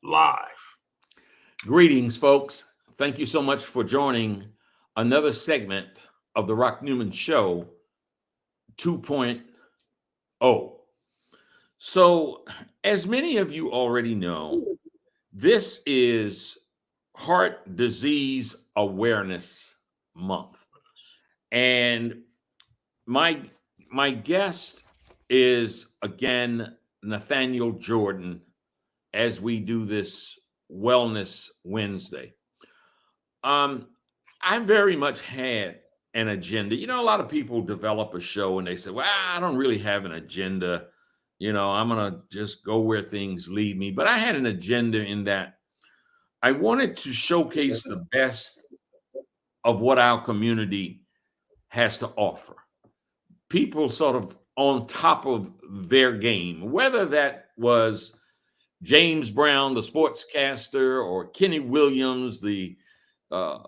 live. Greetings, folks. Thank you so much for joining another segment of the Rock Newman Show 2.0. So, as many of you already know, this is Heart Disease Awareness Month. And my my guest is again Nathaniel Jordan as we do this Wellness Wednesday. Um, I very much had an agenda. You know, a lot of people develop a show and they say, well, I don't really have an agenda. You know, I'm going to just go where things lead me. But I had an agenda in that I wanted to showcase the best of what our community has to offer. People sort of on top of their game, whether that was James Brown, the sportscaster, or Kenny Williams, uh,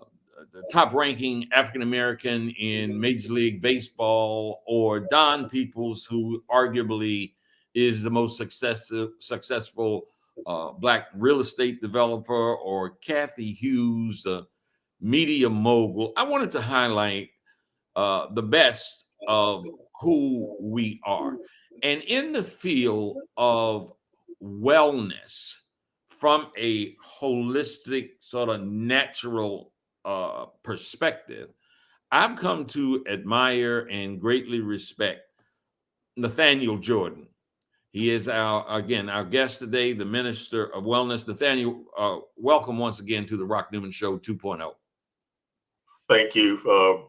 the top-ranking African American in Major League Baseball, or Don Peoples, who arguably is the most successful Black real estate developer, or Kathy Hughes, the media mogul. I wanted to highlight the best of who we are. And in the field of wellness, from a holistic, sort of natural perspective, I've come to admire and greatly respect Nathaniel Jordan. He is our guest today, the Minister of Wellness. Nathaniel, welcome once again to the Rock Newman Show 2.0. Thank you,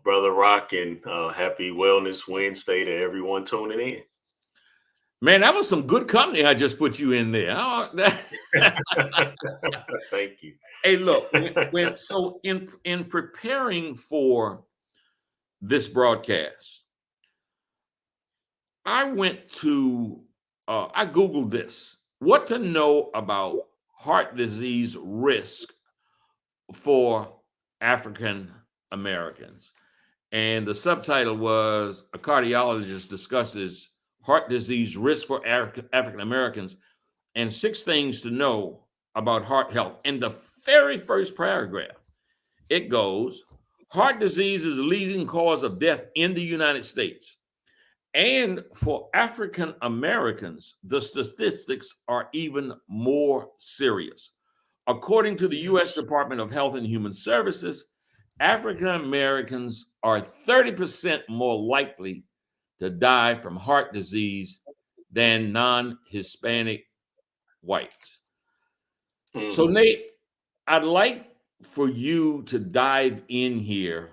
Brother Rock, and happy Wellness Wednesday to everyone tuning in. Man, that was some good company I just put you in there. Thank you. Hey, look, so in preparing for this broadcast, I went to I Googled this: what to know about heart disease risk for African Americans. And the subtitle was A Cardiologist Discusses Heart Disease Risk for African Americans and 6 Things to Know About Heart Health. In the very first paragraph, it goes, heart disease is the leading cause of death in the United States. And for African Americans, the statistics are even more serious. According to the U.S. Department of Health and Human Services, African Americans are 30% more likely to die from heart disease than non-Hispanic whites. Mm-hmm. So, Nate, I'd like for you to dive in here,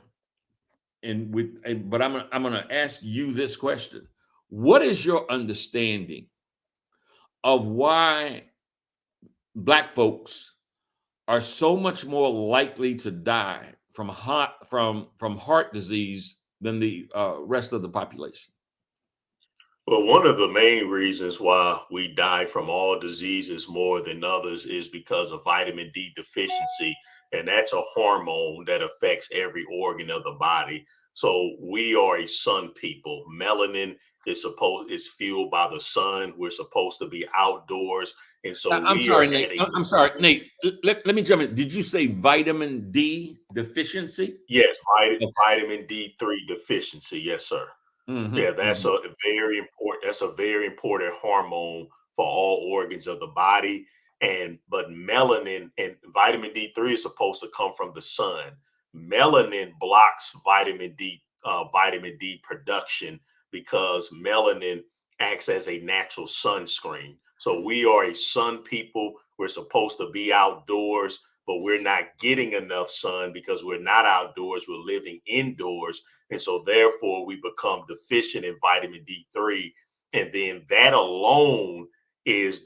but I'm going to ask you this question: what is your understanding of why Black folks are so much more likely to die from heart disease than the rest of the population? Well, one of the main reasons why we die from all diseases more than others is because of vitamin D deficiency. And that's a hormone that affects every organ of the body. So we are a sun people. Melanin is fueled by the sun. We're supposed to be outdoors. And so I'm sorry, Nate. Let me jump in. Did you say vitamin D deficiency? Yes, vitamin D3 deficiency. Yes, sir. Mm-hmm, yeah, that's a very important. That's a very important hormone for all organs of the body. But melanin and vitamin D3 is supposed to come from the sun. Melanin blocks vitamin D production because melanin acts as a natural sunscreen. So we are a sun people. We're supposed to be outdoors, but we're not getting enough sun because we're not outdoors. We're living indoors. And so therefore we become deficient in vitamin D3. And then that alone is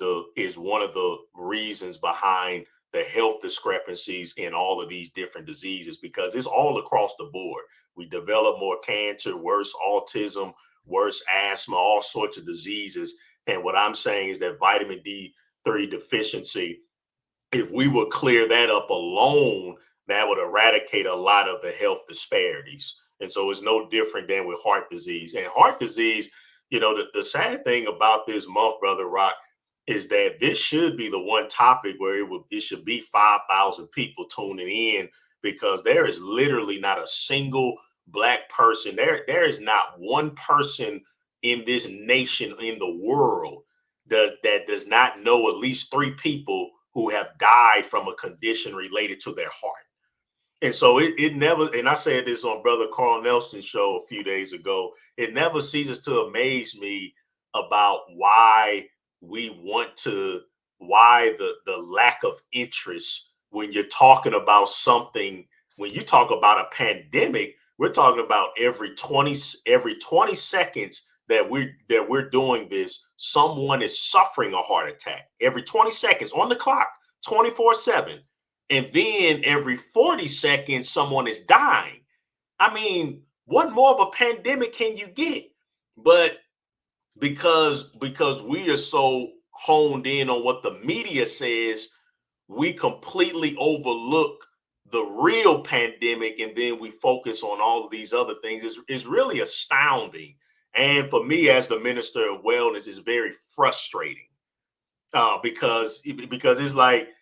one of the reasons behind the health discrepancies in all of these different diseases, because it's all across the board. We develop more cancer, worse autism, worse asthma, all sorts of diseases. And what I'm saying is that vitamin D3 deficiency, if we would clear that up alone, that would eradicate a lot of the health disparities. And so it's no different than with heart disease. And heart disease, you know, the sad thing about this month, Brother Rock, is that this should be the one topic where it should be 5,000 people tuning in, because there is literally not a single Black person. There is not one person in this nation, in the world, that does not know at least 3 people who have died from a condition related to their heart. And so it never, and I said this on Brother Carl Nelson's show a few days ago, it never ceases to amaze me about why the lack of interest when you're talking about something. When you talk about a pandemic, we're talking about every 20 seconds that we're doing this, someone is suffering a heart attack. Every 20 seconds on the clock, 24/7. And then every 40 seconds, someone is dying. I mean, what more of a pandemic can you get? But because we are so honed in on what the media says, we completely overlook the real pandemic, and then we focus on all of these other things. Is really astounding. And for me, as the minister of wellness, is very frustrating, because it's like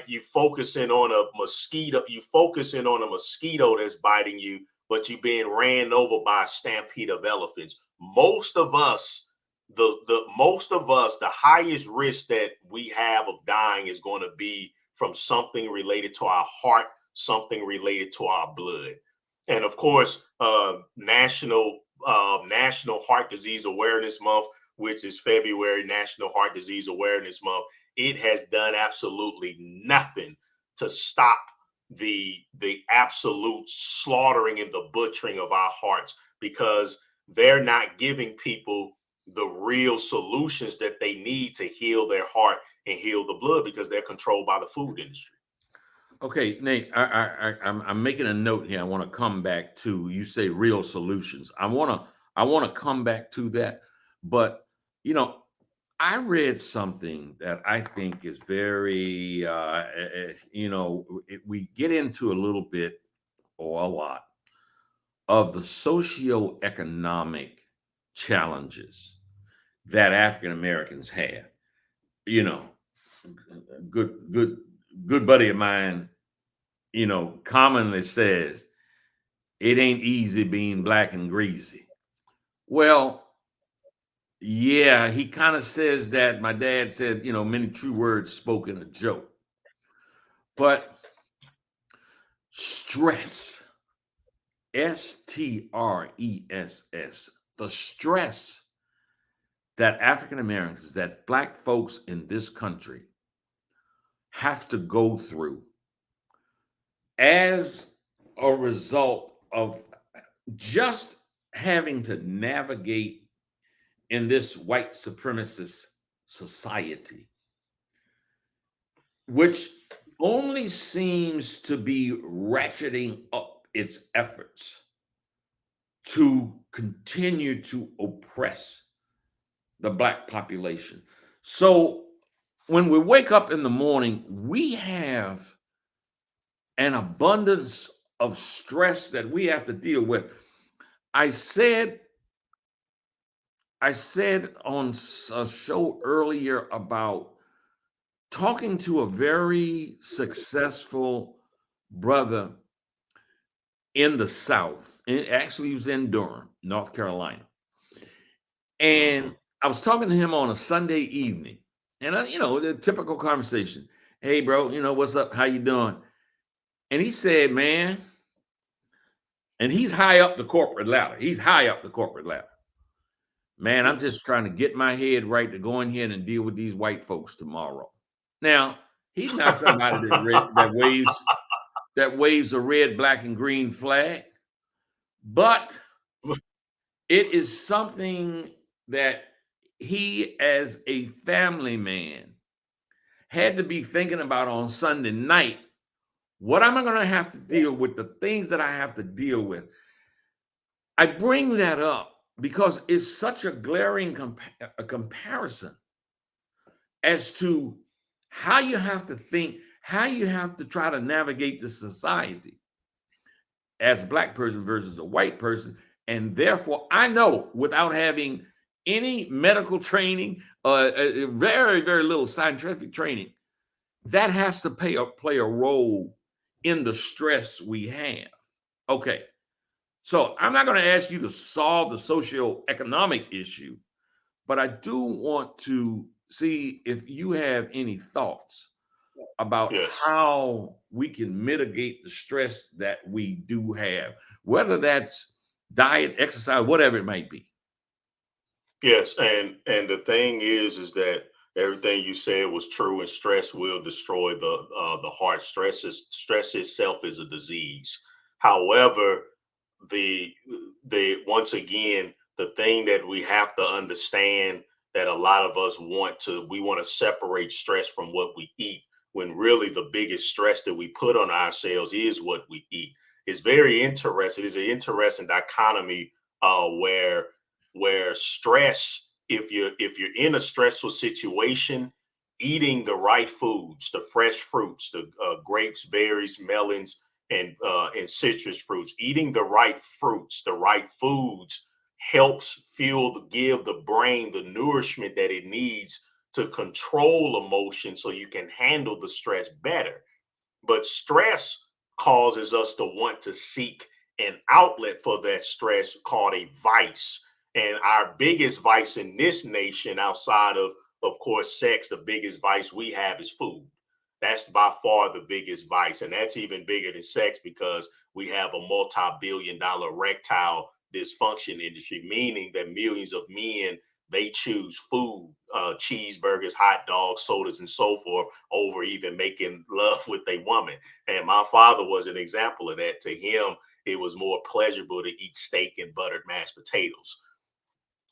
you focusing on a mosquito that's biting you, but you being ran over by a stampede of elephants. Most of us, the highest risk that we have of dying is going to be from something related to our heart, something related to our blood. And of course, National Heart Disease Awareness Month, which is February, National Heart Disease Awareness Month, it has done absolutely nothing to stop the absolute slaughtering and the butchering of our hearts, because they're not giving people the real solutions that they need to heal their heart and heal the blood, because they're controlled by the food industry. Okay, Nate, I'm making a note here. I want to come back to, you say real solutions. I want to come back to that, but I read something that I think is very, we get into a little bit or a lot of the socioeconomic challenges that African Americans have. You know, good buddy of mine, commonly says it ain't easy being black and greasy. Well, yeah, he kind of says that. My dad said, many true words spoken a joke. But stress, STRESS, the stress that African Americans, that black folks in this country have to go through as a result of just having to navigate in this white supremacist society, which only seems to be ratcheting up its efforts to continue to oppress the black population. So when we wake up in the morning, we have an abundance of stress that we have to deal with. I said on a show earlier about talking to a very successful brother in the South. And actually, he was in Durham, North Carolina. And I was talking to him on a Sunday evening. And, the typical conversation. Hey, bro, what's up? How you doing? And he said, man, and he's high up the corporate ladder. Man, I'm just trying to get my head right to go in here and deal with these white folks tomorrow. Now, he's not somebody that waves a red, black, and green flag, but it is something that he, as a family man, had to be thinking about on Sunday night. What am I going to have to deal with? The things that I have to deal with. I bring that up because it's such a glaring comparison as to how you have to think, how you have to try to navigate the society as a black person versus a white person. And therefore, I know, without having any medical training, very, very little scientific training, that has to play a role in the stress we have. Okay. So I'm not going to ask you to solve the socioeconomic issue, but I do want to see if you have any thoughts about Yes. how we can mitigate the stress that we do have, whether that's diet, exercise, whatever it might be. Yes, and the thing is that everything you said was true, and stress will destroy the heart. Stress itself is a disease. However, the the once again, the thing that we have to understand, that a lot of us we want to separate stress from what we eat, when really the biggest stress that we put on ourselves is what we eat. It's very interesting. It's an interesting dichotomy, where stress, if you're in a stressful situation, eating the right foods, the fresh fruits, the grapes, berries, melons, and citrus fruits, eating the right fruits, the right foods, helps give the brain the nourishment that it needs to control emotion, so you can handle the stress better. But stress causes us to want to seek an outlet for that stress, called a vice. And our biggest vice in this nation, outside of course, sex, the biggest vice we have is food. That's by far the biggest vice. And that's even bigger than sex, because we have a multi-billion-dollar erectile dysfunction industry, meaning that millions of men, they choose food, cheeseburgers, hot dogs, sodas, and so forth, over even making love with a woman. And my father was an example of that. To him, it was more pleasurable to eat steak and buttered mashed potatoes.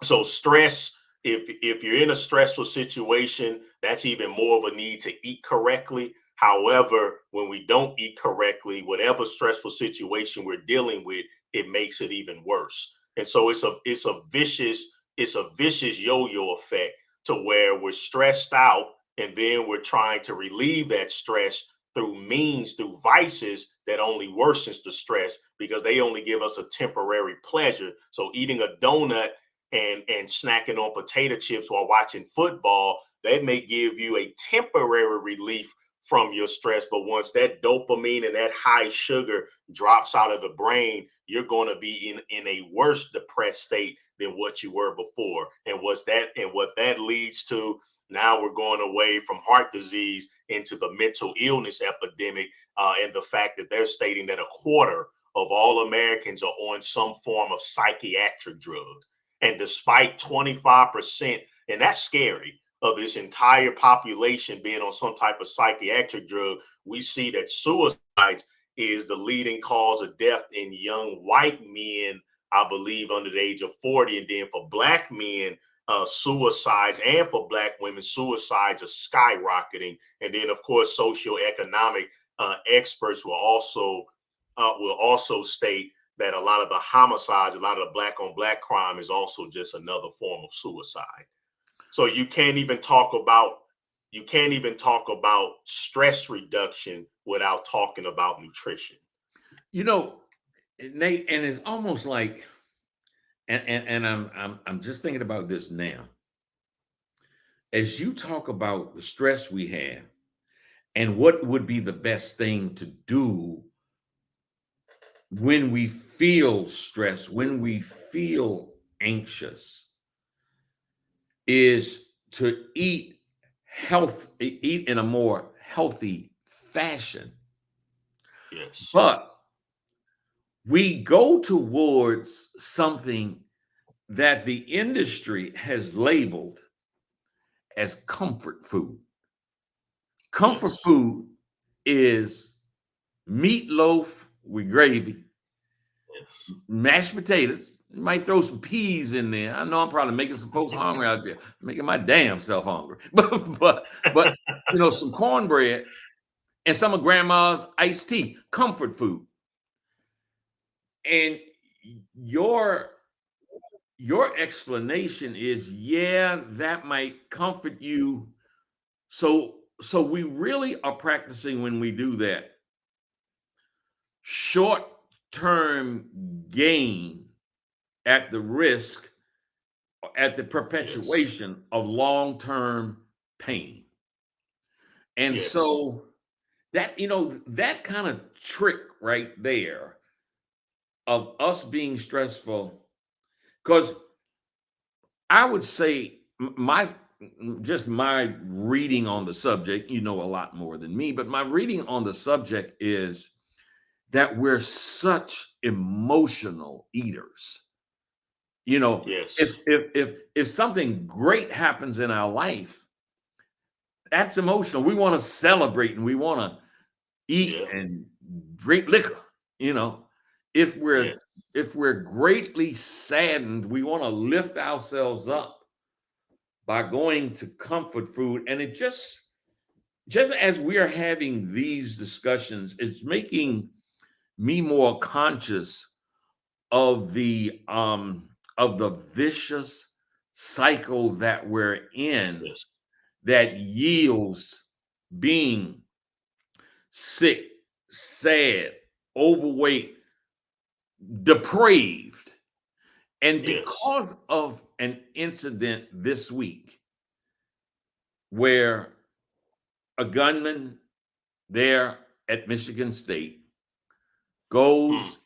So stress, if you're in a stressful situation, that's even more of a need to eat correctly. However, when we don't eat correctly, whatever stressful situation we're dealing with, it makes it even worse. And so it's a vicious yo-yo effect, to where we're stressed out, and then we're trying to relieve that stress through vices that only worsens the stress, because they only give us a temporary pleasure. So eating a donut and snacking on potato chips while watching football, that may give you a temporary relief from your stress. But once that dopamine and that high sugar drops out of the brain, you're going to be in a worse depressed state than what you were before. And what that leads to, now we're going away from heart disease into the mental illness epidemic, and the fact that they're stating that a quarter of all Americans are on some form of psychiatric drug. And despite 25%, and that's scary, of this entire population being on some type of psychiatric drug, we see that suicides is the leading cause of death in young white men, I believe, under the age of 40. And then for black men, suicides, and for black women, suicides are skyrocketing. And then, of course, socioeconomic experts will also state that a lot of the homicides, a lot of the black on black crime, is also just another form of suicide. So you can't even talk about stress reduction without talking about nutrition. You know, Nate, and it's almost like, and I'm just thinking about this now. As you talk about the stress we have and what would be the best thing to do when we feel stressed, when we feel anxious, is to eat in a more healthy fashion. Yes. But we go towards something that the industry has labeled as comfort food. Comfort Yes. food is meatloaf with gravy, Yes. mashed potatoes. You might throw some peas in there. I know I'm probably making some folks hungry out there, making my damn self hungry. But some cornbread and some of grandma's iced tea, comfort food. And your your explanation is, yeah, that might comfort you. So we really are practicing, when we do that, short-term gain at the risk at the Yes. perpetuation of long-term pain. And Yes. so that, that kind of trick right there of us being stressful, because I would say just my reading on the subject, you know a lot more than me, but my reading on the subject is that we're such emotional eaters. You know, Yes. if something great happens in our life, that's emotional. We want to celebrate and we want to eat Yeah. and drink liquor. You know, if we're Yes. if we're greatly saddened, we want to lift ourselves up by going to comfort food. And it just as we are having these discussions, it's making me more conscious of the vicious cycle that we're in, Yes. that yields being sick, sad, overweight, depraved. And Yes. because of an incident this week where a gunman there at Michigan State Mm. goes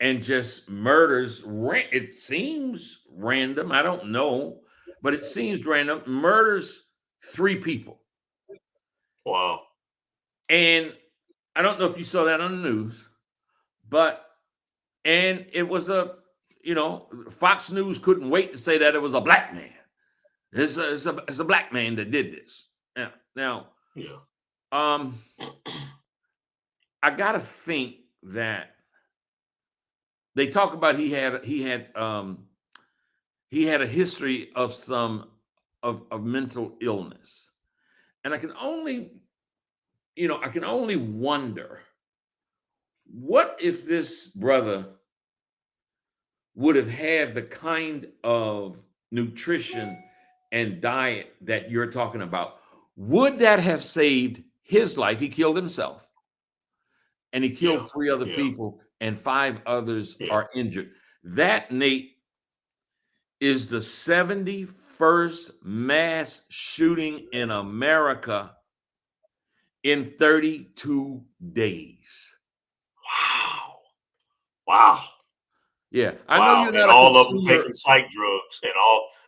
and just murders, it seems random, I don't know, but it seems random, murders 3 people. Wow. And I don't know if you saw that on the news, but and it was Fox News couldn't wait to say that it was a black man. It's a black man that did this. Now, Yeah. um, I gotta think that they talk about he had a history of some of mental illness, and I can only wonder, what if this brother would have had the kind of nutrition and diet that you're talking about? Would that have saved his life? He killed himself, and he Yeah. killed 3 other Yeah. people, and 5 others Yeah. are injured. That, Nate, is the 71st mass shooting in America in 32 days. Wow. Wow. Yeah, I know Wow. you're And not a all of them consumer. taking psych drugs,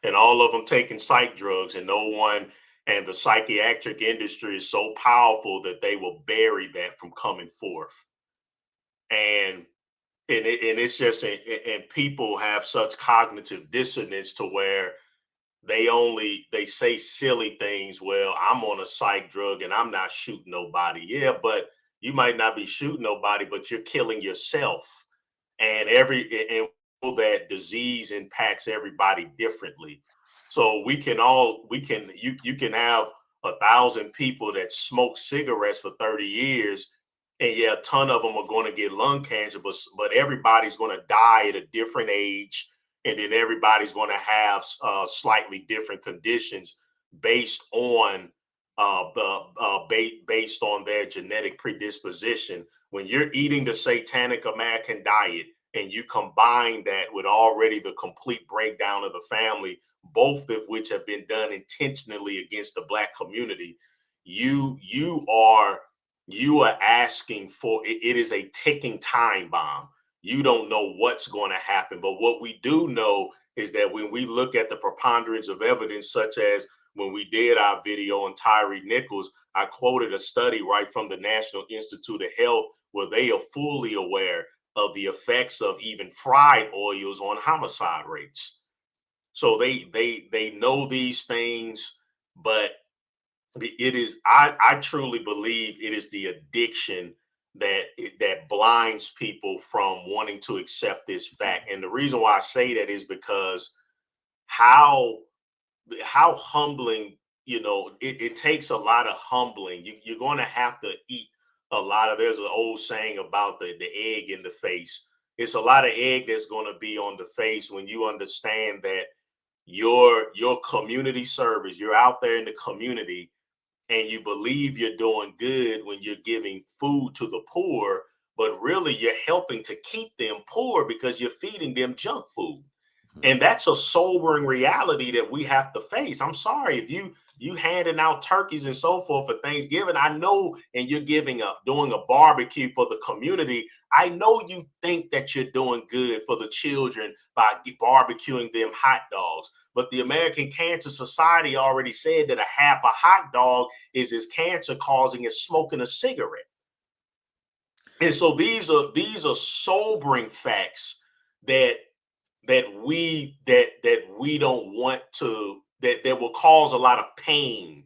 and all of them taking psych drugs, and no one, and the psychiatric industry is so powerful that they will bury that from coming forth. And it's just, and people have such cognitive dissonance to where they say silly things. Well, I'm on a psych drug and I'm not shooting nobody. Yeah, but you might not be shooting nobody, but you're killing yourself. And that disease impacts everybody differently. So you can have 1,000 people that smoke cigarettes for 30 years, and yeah, a ton of them are going to get lung cancer, but everybody's going to die at a different age, and then everybody's going to have slightly different conditions based on based on their genetic predisposition. When you're eating the satanic American diet, and you combine that with already the complete breakdown of the family, both of which have been done intentionally against the Black community, you are asking for it. It is a ticking time bomb. You don't know what's going to happen, but what we do know is that when we look at the preponderance of evidence, such as when we did our video on Tyree Nichols, I quoted a study right from the National Institute of Health where they are fully aware of the effects of even fried oils on homicide rates. So they know these things, but it is I truly believe it is the addiction that blinds people from wanting to accept this fact. And the reason why I say that is because how how humbling, it takes a lot of humbling. You're going to have to eat a lot of, there's an old saying about the egg in the face. It's a lot of egg that's going to be on the face when you understand that your community service, you're out there in the community, and you believe you're doing good when you're giving food to the poor, but really you're helping to keep them poor because you're feeding them junk food. And that's a sobering reality that we have to face. I'm sorry if you handing out turkeys and so forth for Thanksgiving. I know, and you're doing a barbecue for the community. I know you think that you're doing good for the children by barbecuing them hot dogs. But the American Cancer Society already said that a half a hot dog is as cancer causing as smoking a cigarette. And so these are sobering facts that we don't want to, that will cause a lot of pain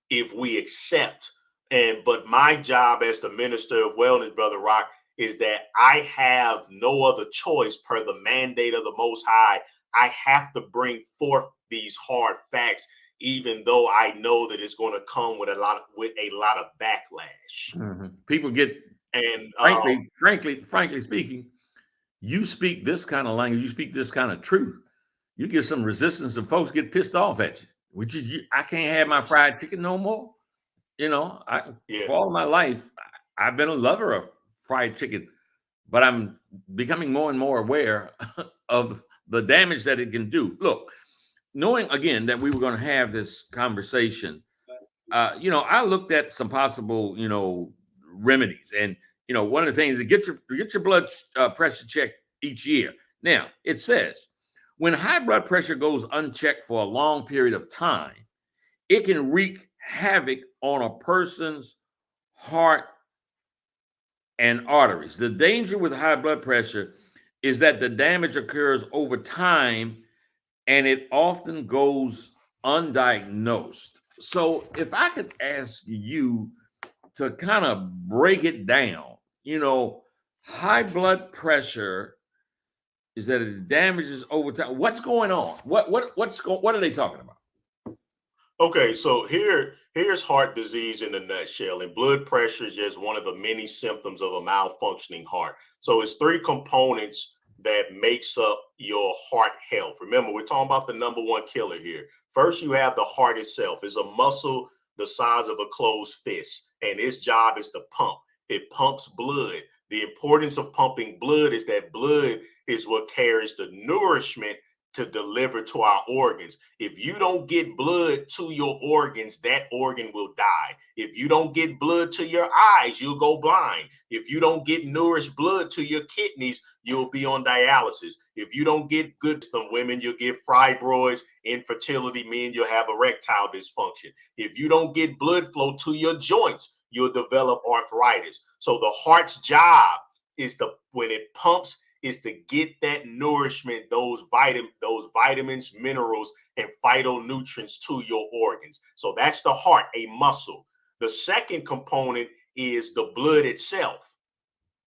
if we accept. And but my job as the minister of wellness, Brother Rock, is that I have no other choice per the mandate of the Most High. I have to bring forth these hard facts, even though I know that it's going to come with a lot of backlash. People get, And frankly speaking, you speak this kind of language, you speak this kind of truth, you get some resistance and folks get pissed off at you. Which is, I can't have my fried chicken no more. For yes, all my life, I've been a lover of fried chicken, but I'm becoming more and more aware of the damage that it can do. Look, knowing again that we were going to have this conversation, I looked at some possible, remedies, and one of the things is get your blood pressure checked each year. Now, it says when high blood pressure goes unchecked for a long period of time, it can wreak havoc on a person's heart and arteries. The danger with high blood pressure is that the damage occurs over time and it often goes undiagnosed. So, if I could ask you to kind of break it down, high blood pressure is that it damages over time. What's going on? What are they talking about? okay, so here's heart disease in a nutshell, and blood pressure is just one of the many symptoms of a malfunctioning heart. So it's three components that makes up your heart health. Remember, we're talking about the number one killer here. First, you have the heart itself. It's a muscle the size of a closed fist, and its job is to pump. It pumps blood. The importance of pumping blood is that blood is what carries the nourishment to deliver to our organs. If you don't get blood to your organs, that organ will die. If you don't get blood to your eyes, you'll go blind. If you don't get nourished blood to your kidneys, you'll be on dialysis. If you don't get good from women, you'll get fibroids, infertility, men, you'll have erectile dysfunction. If you don't get blood flow to your joints, you'll develop arthritis. So the heart's job is when it pumps, is to get that nourishment, those vitamins, minerals, and phytonutrients to your organs. So that's the heart, a muscle. The second component is the blood itself.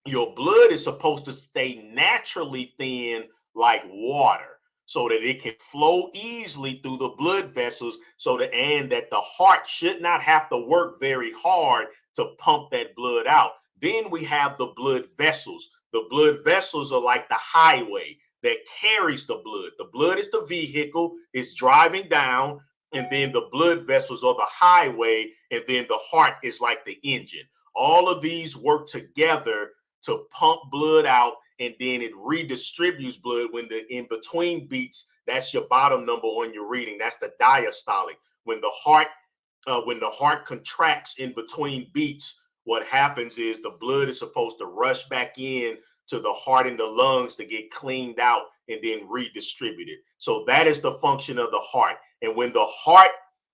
Your blood is supposed to stay naturally thin like water so that it can flow easily through the blood vessels, and that the heart should not have to work very hard to pump that blood out. Then we have the blood vessels. The blood vessels are like the highway that carries the blood. The blood is the vehicle, it's driving down, and then the blood vessels are the highway, and then the heart is like the engine. All of these work together to pump blood out, and then it redistributes blood when the in between beats. That's your bottom number on your reading. That's the diastolic. When the heart contracts in between beats, what happens is the blood is supposed to rush back in to the heart and the lungs to get cleaned out and then redistributed. So that is the function of the heart. And when the heart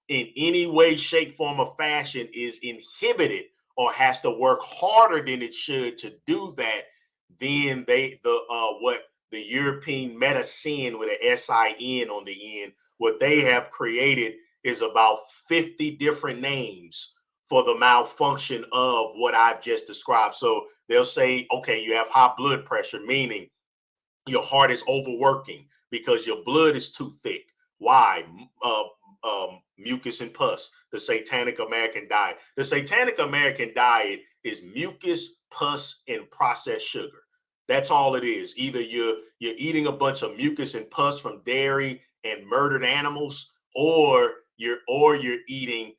in any way, shape, form, or fashion is inhibited or has to work harder than it should to do that, then what the European medicine with a SIN on the end, what they have created is about 50 different names for the malfunction of what I've just described. So they'll say, okay, you have high blood pressure, meaning your heart is overworking because your blood is too thick. Why? Mucus and pus, the Satanic American diet. The Satanic American diet is mucus, pus, and processed sugar. That's all it is. Either you're eating a bunch of mucus and pus from dairy and murdered animals, or you're eating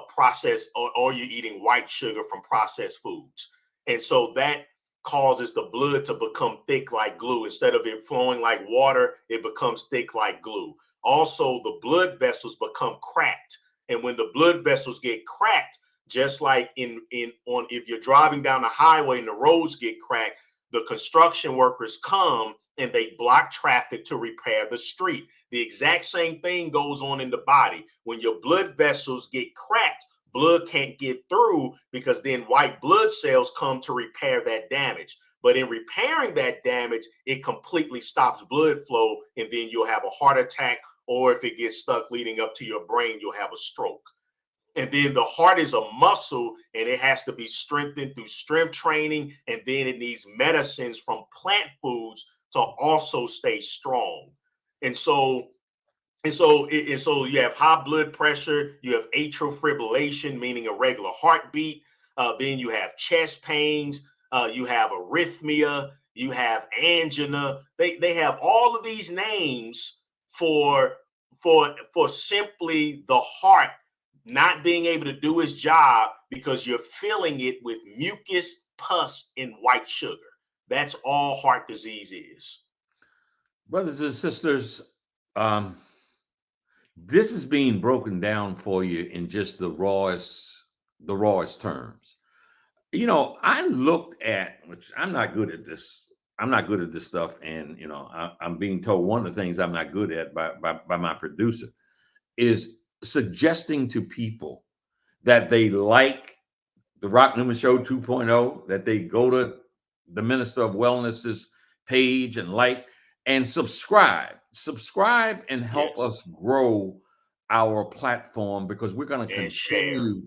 processed, or you're eating white sugar from processed foods. And so that causes the blood to become thick like glue. Instead of it flowing like water, it becomes thick like glue. Also, the blood vessels become cracked. And when the blood vessels get cracked, just like if you're driving down the highway and the roads get cracked, the construction workers come and they block traffic to repair the street. The exact same thing goes on in the body. When your blood vessels get cracked, blood can't get through because then white blood cells come to repair that damage. But in repairing that damage, it completely stops blood flow, and then you'll have a heart attack, or if it gets stuck leading up to your brain, you'll have a stroke. And then the heart is a muscle, and it has to be strengthened through strength training, and then it needs medicines from plant foods to also stay strong. And so you have high blood pressure, you have atrial fibrillation, meaning irregular heartbeat. Then you have chest pains, you have arrhythmia, you have angina. They have all of these names for simply the heart not being able to do its job because you're filling it with mucus, pus, and white sugar. That's all heart disease is. Brothers and sisters, this is being broken down for you in just the rawest terms. You know, I looked at, which I'm not good at this. I'm not good at this stuff, and you know, I'm being told one of the things I'm not good at by my producer is suggesting to people that they like the Rock Newman Show 2.0, that they go to the Minister of Wellness's page and like and subscribe and help us grow our platform, because we're going to continue.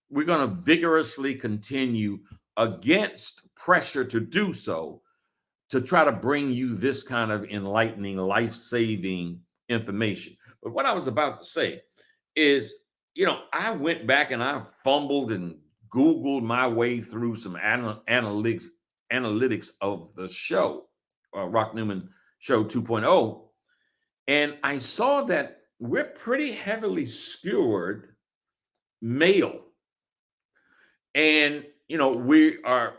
We're going to vigorously continue against pressure to do so, to try to bring you this kind of enlightening, life-saving information. But what I was about to say is, you know, I went back and I fumbled and Googled my way through some analytics of the show, Rock Newman Show 2.0. And I saw that we're pretty heavily skewered male. And, you know, we are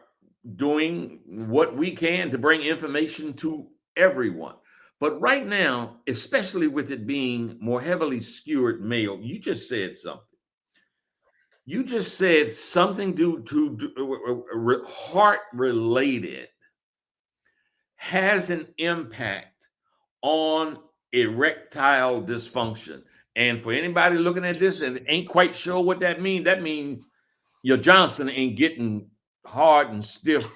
doing what we can to bring information to everyone. But right now, especially with it being more heavily skewered male, you just said something. You just said something due to heart related has an impact on erectile dysfunction. And for anybody looking at this and ain't quite sure what that means your Johnson ain't getting hard and stiff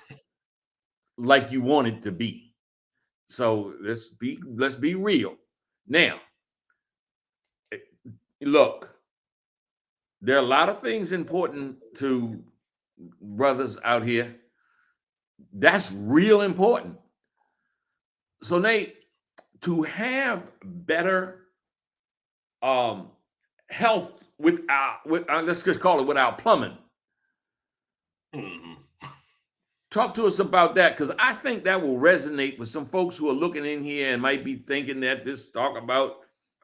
like you want it to be. So let's be real. Now, look, there are a lot of things important to brothers out here. That's real important. So Nate, to have better health with let's just call it without plumbing. Mm-hmm. Talk to us about that, because I think that will resonate with some folks who are looking in here and might be thinking that this talk about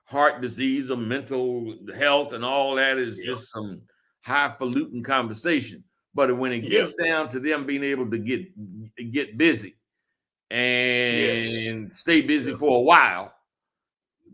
heart disease or mental health and all that is just some highfalutin conversation. But when it gets down to them being able to get busy and stay busy for a while,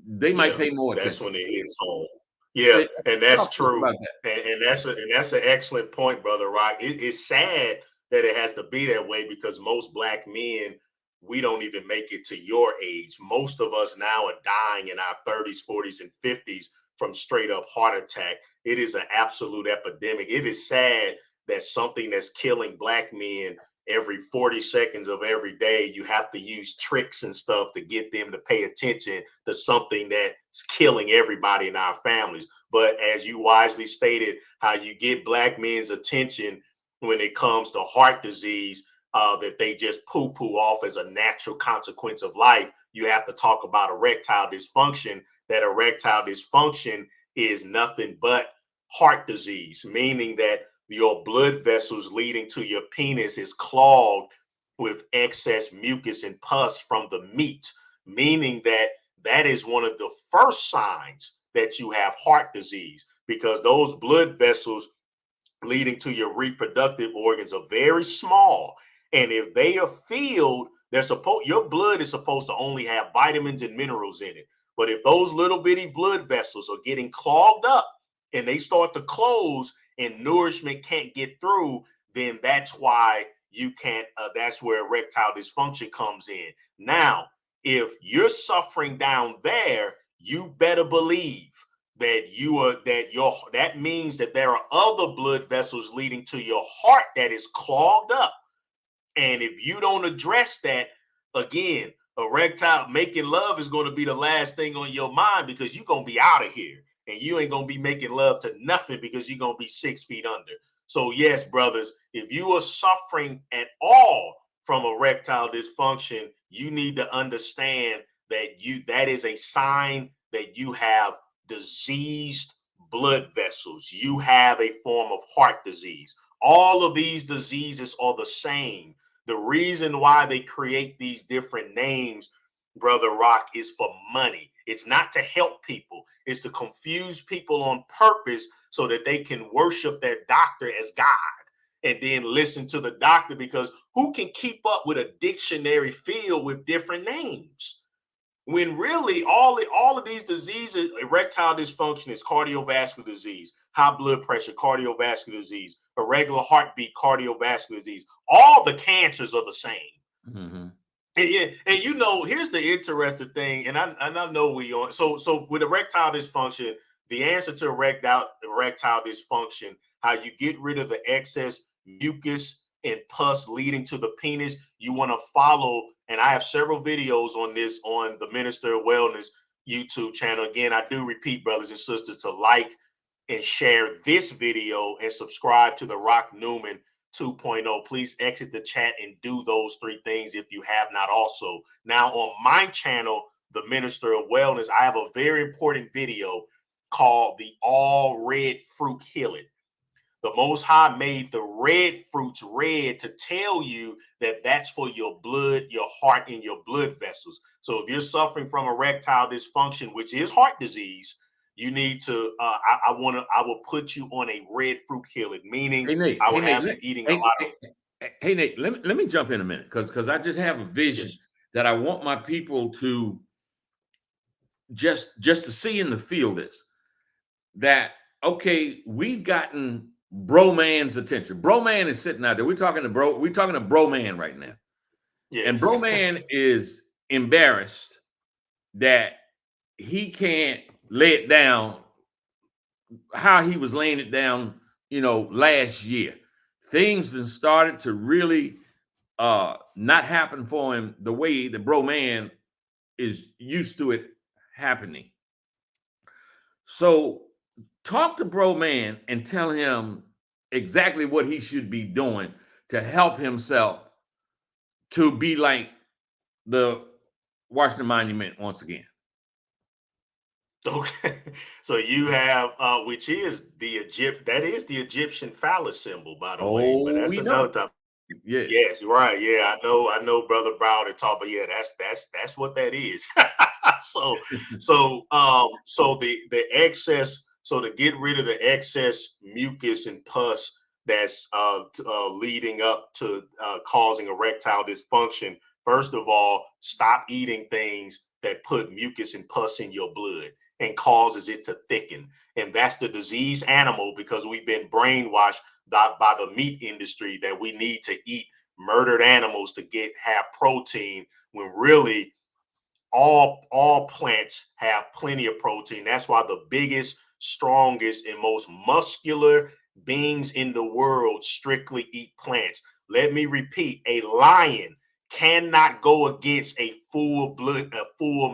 they might pay more attention. That's when it hits home. Yeah, and that's true. And that's an excellent point, Brother Rock. It's sad that it has to be that way, because most Black men, we don't even make it to your age. Most of us now are dying in our 30s, 40s, and 50s from straight up heart attack. It is an absolute epidemic. It is sad that something that's killing Black men every 40 seconds of every day, you have to use tricks and stuff to get them to pay attention to something that's killing everybody in our families. But as you wisely stated, how you get Black men's attention when it comes to heart disease, that they just poo-poo off as a natural consequence of life. You have to talk about erectile dysfunction. That erectile dysfunction is nothing but heart disease, meaning that your blood vessels leading to your penis is clogged with excess mucus and pus from the meat, meaning that that is one of the first signs that you have heart disease, because those blood vessels leading to your reproductive organs are very small. And if they are filled, your blood is supposed to only have vitamins and minerals in it. But if those little bitty blood vessels are getting clogged up and they start to close and nourishment can't get through, then that's why you can't, that's where erectile dysfunction comes in. Now, if you're suffering down there, you better believe that means that there are other blood vessels leading to your heart that is clogged up. And if you don't address that, again, erectile making love is going to be the last thing on your mind, because you're going to be out of here and you ain't going to be making love to nothing, because you're going to be 6 feet under. So yes, brothers, if you are suffering at all from erectile dysfunction, you need to understand that is a sign that you have diseased blood vessels. You have a form of heart disease. All of these diseases are the same. The reason why they create these different names, Brother Rock, is for money. It's not to help people. It's to confuse people on purpose so that they can worship their doctor as God and then listen to the doctor, because who can keep up with a dictionary filled with different names? When really all of these diseases, erectile dysfunction is cardiovascular disease, high blood pressure, cardiovascular disease, irregular heartbeat, cardiovascular disease. All the cancers are the same. Mm-hmm. And you know, here's the interesting thing, and I know we on so with erectile dysfunction, the answer to erectile dysfunction, how you get rid of the excess mucus and pus leading to the penis, you want to follow. And I have several videos on this on the Minister of Wellness YouTube channel. Again, I do repeat, brothers and sisters, to like and share this video and subscribe to the Rock Newman 2.0. Please exit the chat and do those 3 things if you have not also. Now on my channel, the Minister of Wellness, I have a very important video called the All Red Fruit Healing. The Most High made the red fruits red to tell you that that's for your blood, your heart, and your blood vessels. So if you're suffering from erectile dysfunction, which is heart disease, you need to. I will put you on a red fruit healing, meaning I will have you eating a lot of. Hey Nate, let me jump in a minute, because I just have a vision that I want my people to just to see in the field is that, okay, we've gotten bro man's attention. Bro man is sitting out there. We're talking to bro man right now. Yes. And bro man is embarrassed that he can't lay it down how he was laying it down, last year. Things then started to really not happen for him the way the bro man is used to it happening. So talk to bro man and tell him exactly what he should be doing to help himself to be like the Washington Monument once again. Okay, so you have which is the Egyptian phallus symbol, by the way, but that's another topic. Yeah. Yes, right. Yeah, I know, Brother Browder talk, but yeah, that's what that is. so the excess, so to get rid of the excess mucus and pus that's leading up to causing erectile dysfunction, first of all, stop eating things that put mucus and pus in your blood and causes it to thicken. And that's the disease animal, because we've been brainwashed by the meat industry that we need to eat murdered animals to have protein, when really all plants have plenty of protein. That's why the biggest, strongest, and most muscular beings in the world strictly eat plants. Let me repeat, a lion cannot go against a full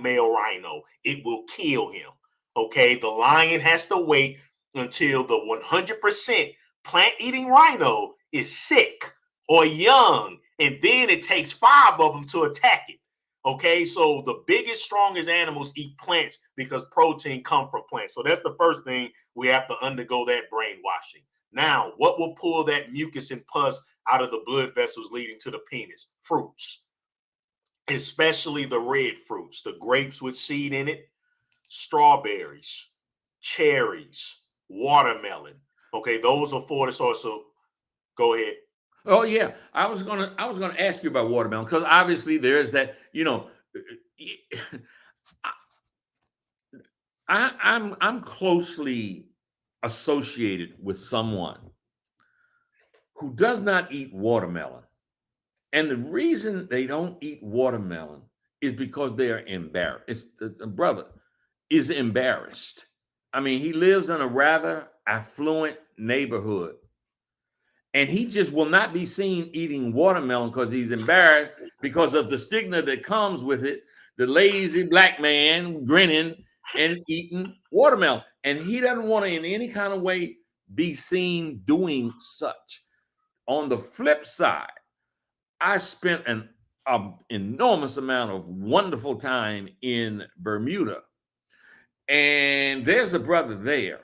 male rhino. It will kill him. Okay, the lion has to wait until the 100% plant-eating rhino is sick or young, and then it takes 5 of them to attack it. Okay, so the biggest, strongest animals eat plants because protein comes from plants. So that's the first thing, we have to undergo that brainwashing. Now, what will pull that mucus and pus out of the blood vessels leading to the penis? Fruits, especially the red fruits, the grapes with seed in it, strawberries, cherries, watermelon. Okay, those are for the source. So go ahead. Oh yeah, I was gonna ask you about watermelon because obviously there's that. I'm closely associated with someone who does not eat watermelon, and the reason they don't eat watermelon is because they are embarrassed. The brother is embarrassed. I mean, he lives in a rather affluent neighborhood, and he just will not be seen eating watermelon because he's embarrassed because of the stigma that comes with it. The lazy black man grinning and eating watermelon, and he doesn't want to in any kind of way be seen doing such. On the flip side, I spent an enormous amount of wonderful time in Bermuda, and there's a brother there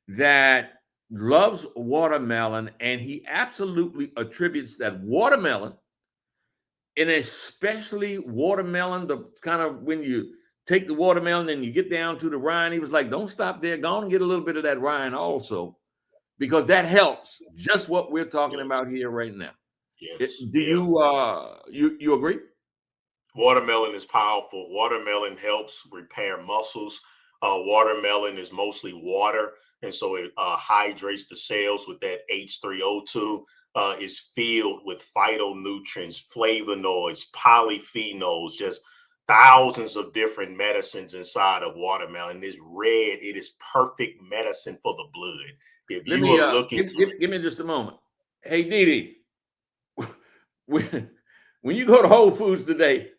that loves watermelon, and he absolutely attributes that watermelon, and especially watermelon, the kind of when you take the watermelon and you get down to the rind, he was like, don't stop there, go on and get a little bit of that rind also, because that helps just what we're talking Yes, about here right now. yes, Do yeah. you agree? Watermelon is powerful. Watermelon helps repair muscles. Watermelon is mostly water, and so it hydrates the cells with that H3O2. Is filled with phytonutrients, flavonoids, polyphenols, just thousands of different medicines inside of watermelon. It's red. It is perfect medicine for the blood. If Let you me are looking give me just a moment. Hey, Dee Dee, when, when you go to Whole Foods today,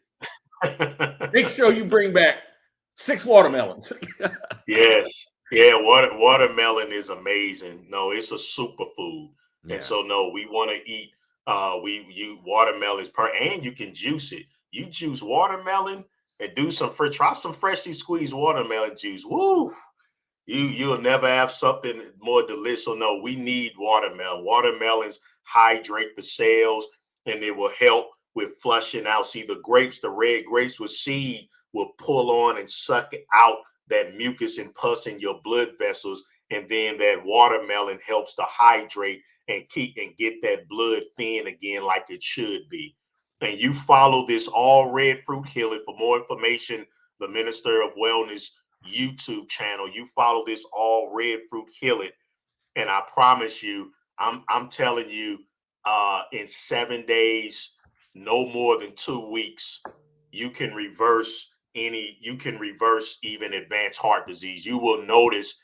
make to sure you bring back 6 watermelons. Yes. Yeah, watermelon is amazing. No, it's a superfood. And Yeah. so no, we want to eat we you watermelon is and you can juice it. You juice watermelon and do try some freshly squeezed watermelon juice. Woo! You'll never have something more delicious. So no, we need watermelon. Watermelons hydrate the cells and it will help with flushing out. See the grapes, the red grapes with seed will pull on and suck out that mucus and pus in your blood vessels. And then that watermelon helps to hydrate and keep and get that blood thin again like it should be. And you follow this all red fruit healing. For more information, the Minister of Wellness YouTube channel. You follow this all red fruit heal it, and I promise you, I'm telling you, in 7 days, no more than 2 weeks, you can reverse you can reverse even advanced heart disease. You will notice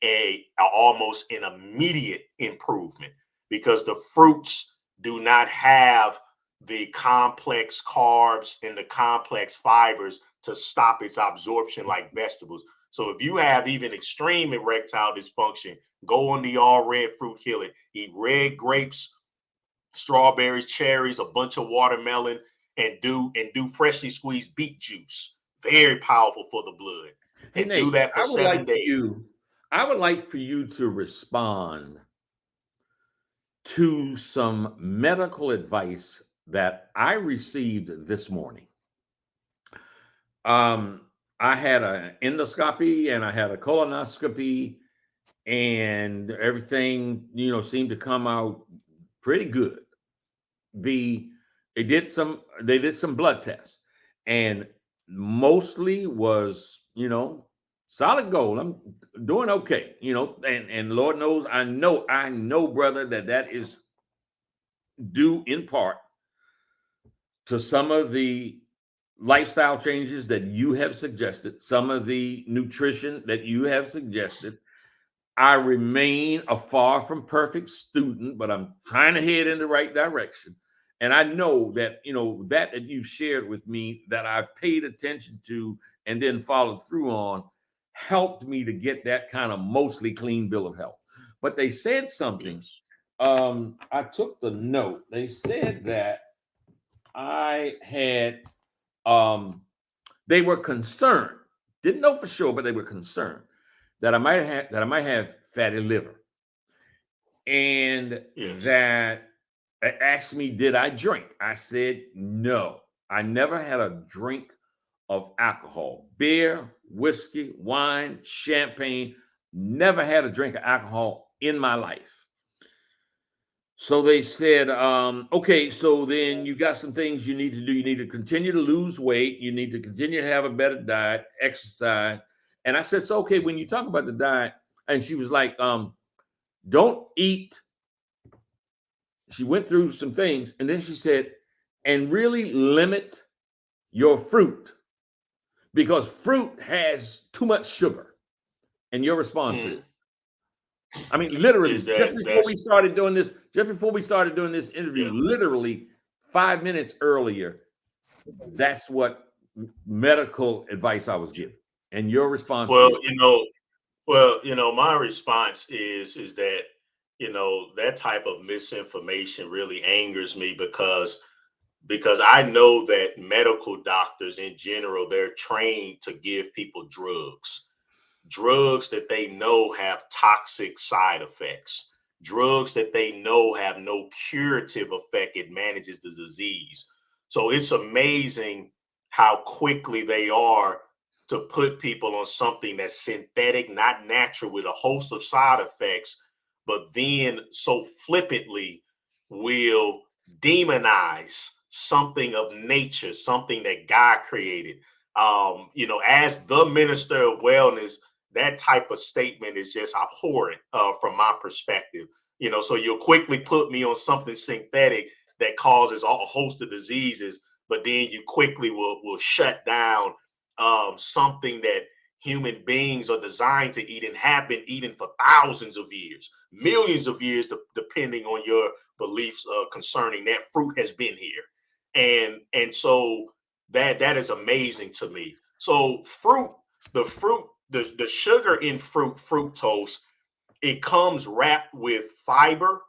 a almost an immediate improvement because the fruits do not have the complex carbs and the complex fibers to stop its absorption like vegetables. So if you have even extreme erectile dysfunction, go on the all red fruit heal it. Eat red grapes, strawberries, cherries, a bunch of watermelon, and do freshly squeezed beet juice. Very powerful for the blood. Hey And do Nate, that for 7 days. I would like for you to respond to some medical advice that I received this morning. Um, I had an endoscopy and I had a colonoscopy, and everything seemed to come out pretty good. The they did some blood tests, and mostly was solid gold. I'm doing okay, and Lord knows I know, brother, that is due in part to some of the lifestyle changes that you have suggested, some of the nutrition that you have suggested. I remain a far from perfect student, but I'm trying to head in the right direction. And I know that, that you've shared with me that I've paid attention to and then followed through on helped me to get that kind of mostly clean bill of health. But they said something. Yes. I took the note. They said that I had, they were concerned, didn't know for sure, but they were concerned that I might have fatty liver, and Yes. that they asked me, did I drink? I said no. I never had a drink of alcohol, beer, whiskey, wine, champagne. Never had a drink of alcohol in my life. So they said, okay, so then you got some things you need to do. You need to continue to lose weight. You need to continue to have a better diet, exercise. And I said, so okay, when you talk about the diet, and she was like, don't eat. She went through some things, and then she said, and really limit your fruit because fruit has too much sugar. And your response is, I mean, literally, Is that that's just before we started doing this interview, yeah. literally 5 minutes earlier, that's what medical advice I was given. And your response Well, was, my response is that, that type of misinformation really angers me because I know that medical doctors in general, they're trained to give people drugs that they know have toxic side effects, drugs that they know have no curative effect. It manages the disease. So it's amazing how quickly they are to put people on something that's synthetic, not natural, with a host of side effects, but then so flippantly will demonize something of nature, something that God created. As the minister of wellness, that type of statement is just abhorrent from my perspective. So you'll quickly put me on something synthetic that causes a host of diseases, but then you quickly will shut down something that human beings are designed to eat and have been eating for thousands of years, millions of years, depending on your beliefs concerning that fruit has been here. And so that is amazing to me. So the sugar in fructose, it comes wrapped with fiber,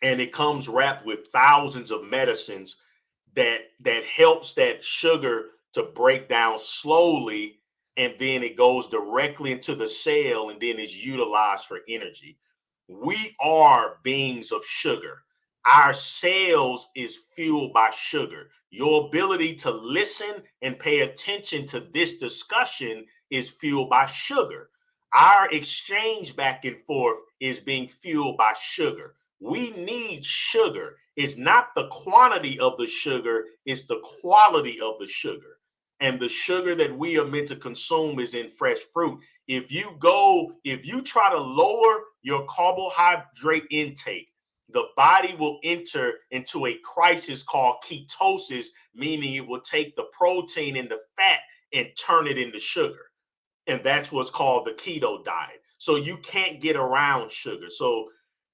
and it comes wrapped with thousands of medicines that helps that sugar to break down slowly, and then it goes directly into the cell and then is utilized for energy. We are beings of sugar. Our cells is fueled by sugar. Your ability to listen and pay attention to this discussion is fueled by sugar. Our exchange back and forth is being fueled by sugar. We need sugar. It's not the quantity of the sugar, it's the quality of the sugar. And the sugar that we are meant to consume is in fresh fruit. If you try to lower your carbohydrate intake, the body will enter into a crisis called ketosis, meaning it will take the protein and the fat and turn it into sugar. And that's what's called the keto diet. So you can't get around sugar. So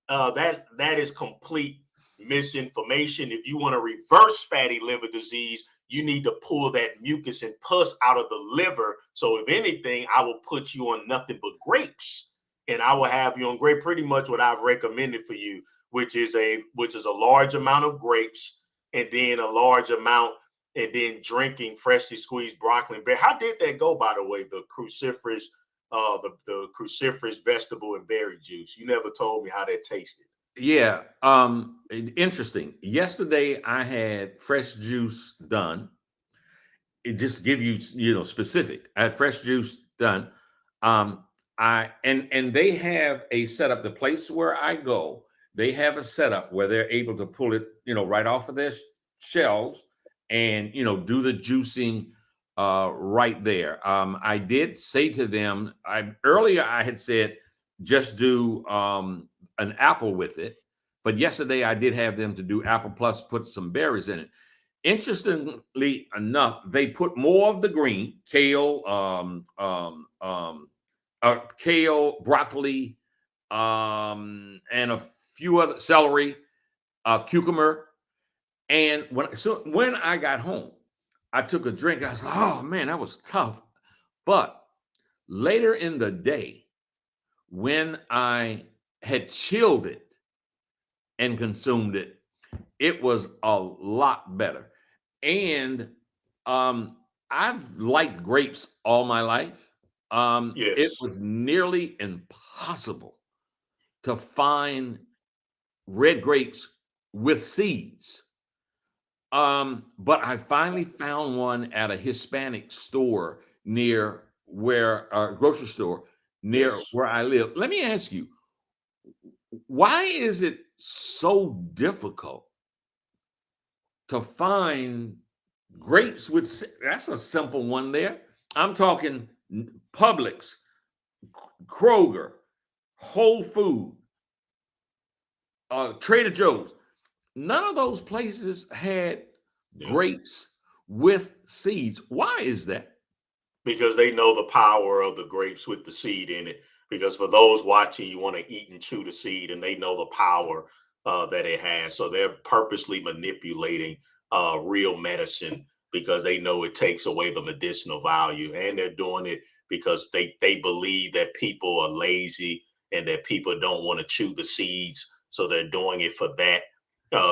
that is complete misinformation. If you want to reverse fatty liver disease, you need to pull that mucus and pus out of the liver. So if anything, I will put you on nothing but grapes, and I will have you on grape, pretty much what I've recommended for you, which is a large amount of grapes, and then a large amount, and then drinking freshly squeezed broccoli and berry. How did that go, by the way? The cruciferous vegetable and berry juice. You never told me how that tasted. yeah, interesting. Yesterday I had fresh juice done. It just give you, specific. I had fresh juice done. And they have a setup. The place where I go, they have a setup where they're able to pull it, right off of their shelves and do the juicing right there. I did say to them, earlier I had said just do an apple with it, but yesterday I did have them to do apple plus put some berries in it. Interestingly enough, they put more of the green kale, broccoli, and a few other celery, cucumber. And when I got home, I took a drink. I was like, oh man, that was tough. But later in the day, when I had chilled it and consumed it, it was a lot better. And I've liked grapes all my life. It Yes. was nearly impossible to find red grapes with seeds. But I finally found one at a Hispanic store near where grocery store near Yes. where I live. Let me ask you, why is it so difficult to find grapes with, that's a simple one there. I'm talking Publix, Kroger, Whole Food, Trader Joe's. None of those places had grapes with seeds. Why is that? Because they know the power of the grapes with the seed in it. Because for those watching, you want to eat and chew the seed, and they know the power that it has. So they're purposely manipulating real medicine because they know it takes away the medicinal value, and they're doing it because they believe that people are lazy and that people don't want to chew the seeds. So they're doing it for that.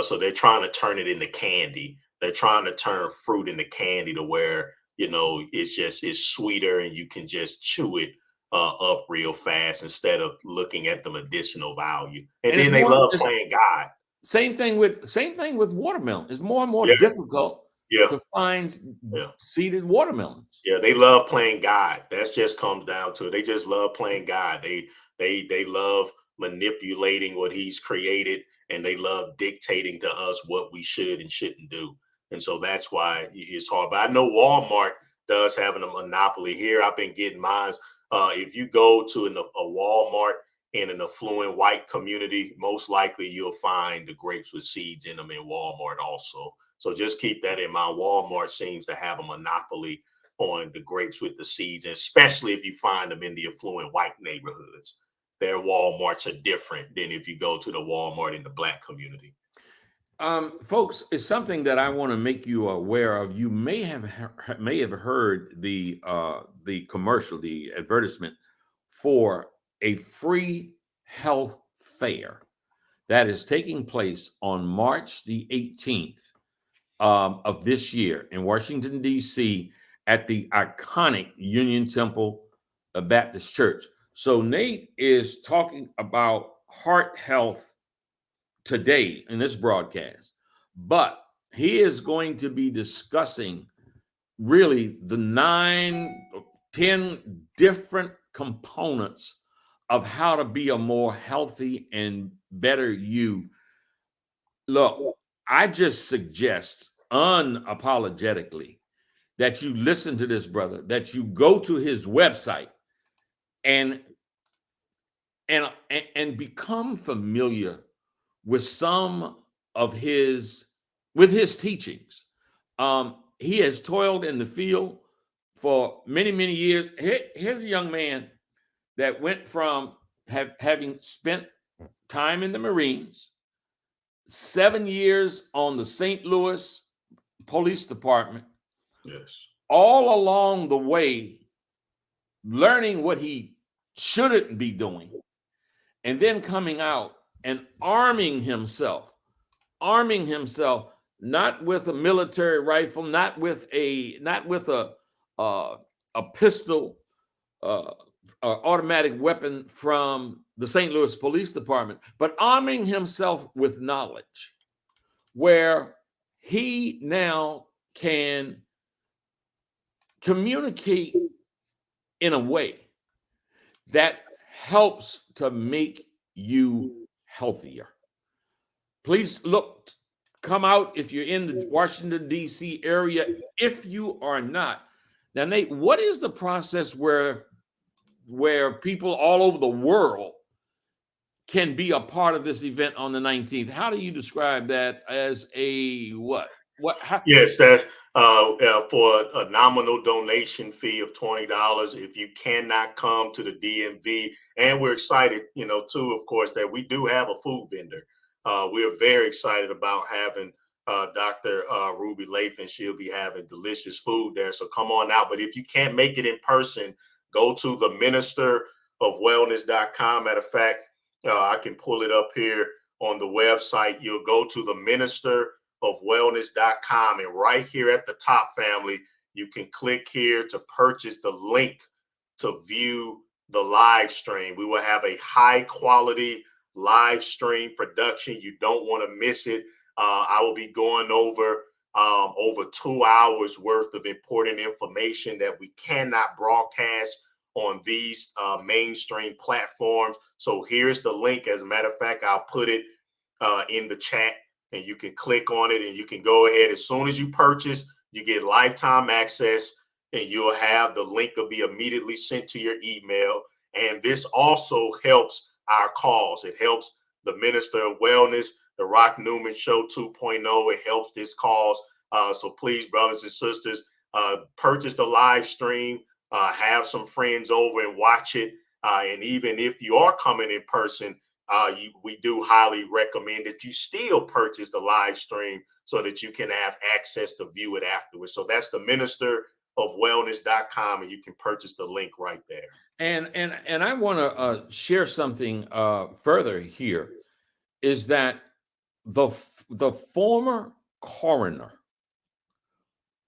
So they're trying to turn it into candy. They're trying to turn fruit into candy to where it's sweeter and you can just chew it up real fast instead of looking at the medicinal value. And then they love playing God. Same thing with watermelon. It's more and more Yeah, difficult yeah, to find yeah. seeded watermelons. Yeah, they love playing God. That's just comes down to it. They just love playing God. They love manipulating what he's created, and they love dictating to us what we should and shouldn't do. And so that's why it's hard. But I know Walmart does have a monopoly here. I've been getting mine. If you go to a Walmart in an affluent white community, most likely you'll find the grapes with seeds in them in Walmart also. So just keep that in mind. Walmart seems to have a monopoly on the grapes with the seeds, and especially if you find them in the affluent white neighborhoods. Their Walmarts are different than if you go to the Walmart in the black community. Folks, it's something that I want to make you aware of. You may have heard the commercial, the advertisement for a free health fair that is taking place on March the 18th of this year in Washington, D.C. at the iconic Union Temple Baptist Church. So Nate is talking about heart health today in this broadcast, but he is going to be discussing really the 10 different components of how to be a more healthy and better you. Look, I just suggest unapologetically that you listen to this brother, that you go to his website and become familiar with some of his teachings. He has toiled in the field for many, many years. Here's a young man that went from having spent time in the Marines, 7 years on the St. Louis Police Department. Yes. All along the way, learning what he shouldn't be doing, and then coming out and arming himself, not with a military rifle, not with a pistol, automatic weapon from the St. Louis Police Department, but arming himself with knowledge, where he now can communicate in a way that helps to make you healthier. Please come out if you're in the Washington, D.C. area. If you are not, now, Nate, what is the process where people all over the world can be a part of this event on the 19th? How do you describe that as a what? Yes, that for a nominal donation fee of $20. If you cannot come to the DMV, and we're excited, too, of course, that we do have a food vendor. We're very excited about having Dr. Ruby Lathan. She'll be having delicious food there. So come on out. But if you can't make it in person, go to the ministerofwellness.com. Matter of fact, I can pull it up here on the website. You'll go to the ministerofwellness.com, and right here at the top, family, you can click here to purchase the link to view the live stream. We will have a high quality live stream production. You don't want to miss it. I will be going over 2 hours worth of important information that we cannot broadcast on these mainstream platforms. So here's the link. As a matter of fact, I'll put it in the chat, and you can click on it, and you can go ahead. As soon as you purchase, you get lifetime access, and you'll have the link will be immediately sent to your email. And this also helps our cause. It helps the Minister of Wellness, the Rock Newman Show 2.0. It helps this cause. So please, brothers and sisters, purchase the live stream, have some friends over and watch it. And even if you are coming in person, we do highly recommend that you still purchase the live stream so that you can have access to view it afterwards. So that's the ministerofwellness.com, and you can purchase the link right there. And I want to share something further here, is that the former coroner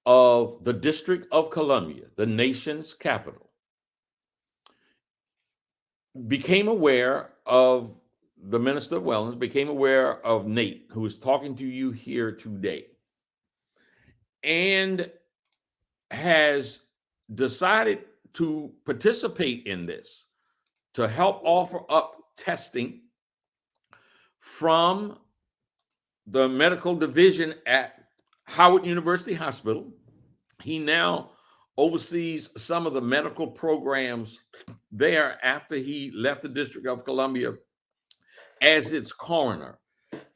of the District of Columbia, the nation's capital, became aware of the Minister of Wellness, became aware of Nate, who is talking to you here today, and has decided to participate in this, to help offer up testing from the medical division at Howard University Hospital. He now oversees some of the medical programs there after he left the District of Columbia as its coroner.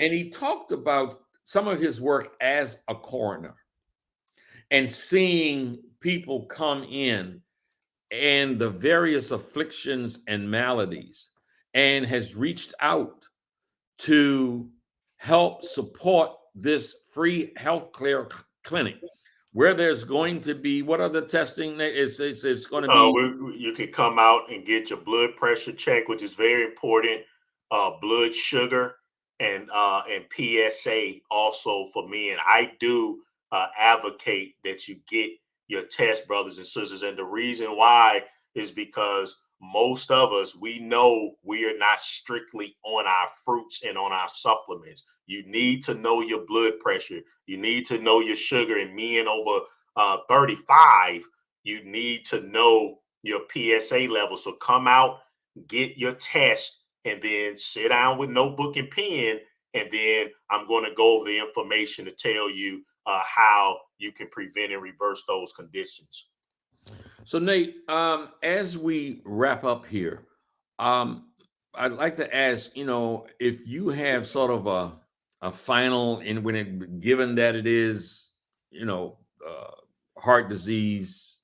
And he talked about some of his work as a coroner and seeing people come in and the various afflictions and maladies, and has reached out to help support this free health care clinic, where there's going to be, what other testing? It's going to be. You can come out and get your blood pressure checked, which is very important. Blood sugar and PSA also for men. I do advocate that you get your test, brothers and sisters. And the reason why is because most of us, we know we are not strictly on our fruits and on our supplements. You need to know your blood pressure. You need to know your sugar. And men over 35, you need to know your PSA level. So come out, get your test, and then sit down with notebook and pen. And then I'm going to go over the information to tell you how you can prevent and reverse those conditions. So Nate, as we wrap up here, I'd like to ask, if you have sort of a final, and given that it is, heart disease,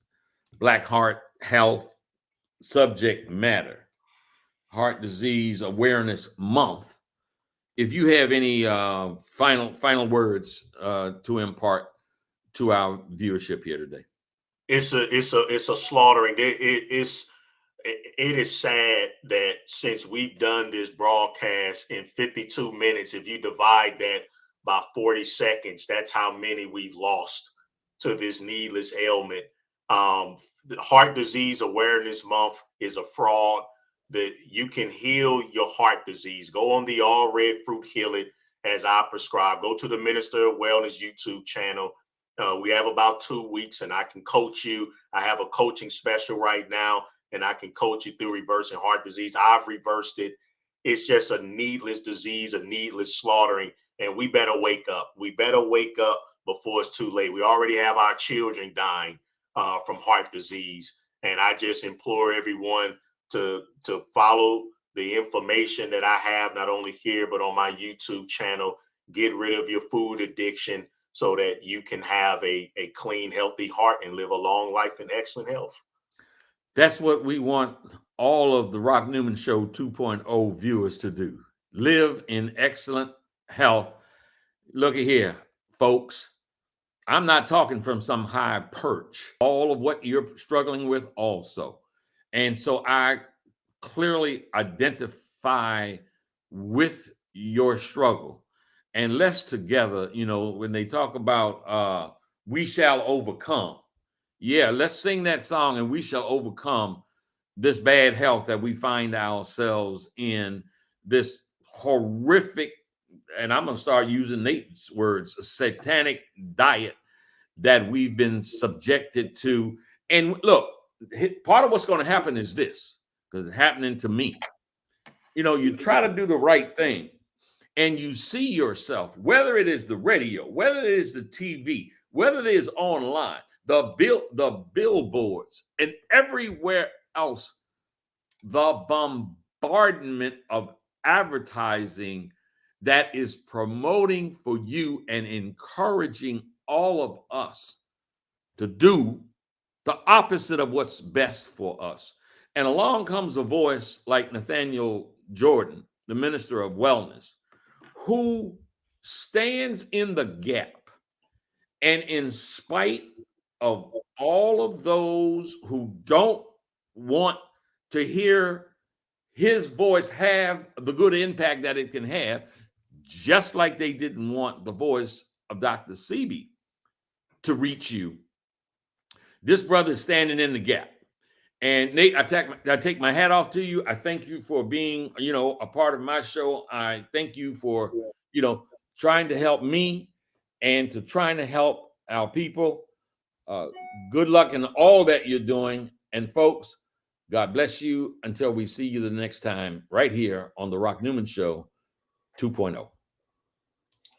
Black Heart Health subject matter, Heart Disease Awareness Month, if you have any final words to impart to our viewership here today. It's a slaughtering. It is sad that since we've done this broadcast in 52 minutes, if you divide that by 40 seconds, that's how many we've lost to this needless ailment. The Heart Disease Awareness Month is a fraud. That you can heal your heart disease. Go on the All Red Fruit Heal It as I prescribe. Go to the Minister of Wellness YouTube channel. We have about 2 weeks, and I can coach you. I have a coaching special right now, and I can coach you through reversing heart disease. I've reversed it. It's just a needless disease, a needless slaughtering, and we better wake up. We better wake up before it's too late. We already have our children dying from heart disease, and I just implore everyone to follow the information that I have, not only here, but on my YouTube channel. Get rid of your food addiction so that you can have a clean, healthy heart and live a long life in excellent health. That's what we want all of the Rock Newman Show 2.0 viewers to do. Live in excellent health. Look at here, folks. I'm not talking from some high perch. All of what you're struggling with also. And so I clearly identify with your struggle. And let's together, when they talk about we shall overcome. Yeah, let's sing that song, and we shall overcome this bad health that we find ourselves in, this horrific, and I'm going to start using Nate's words, satanic diet that we've been subjected to. And look, part of what's going to happen is this, because it's happening to me. You try to do the right thing, and you see yourself, whether it is the radio, whether it is the TV, whether it is online, the billboards, and everywhere else, the bombardment of advertising that is promoting for you and encouraging all of us to do the opposite of what's best for us. And along comes a voice like Nathaniel Jordan, the minister of wellness, who stands in the gap. And in spite of all of those who don't want to hear his voice have the good impact that it can have, just like they didn't want the voice of Dr. Sebi to reach you, this brother is standing in the gap. And Nate, I take my hat off to you. I thank you for being, a part of my show. I thank you for, trying to help me and to trying to help our people. Good luck in all that you're doing. And folks, God bless you until we see you the next time right here on the Rock Newman Show 2.0.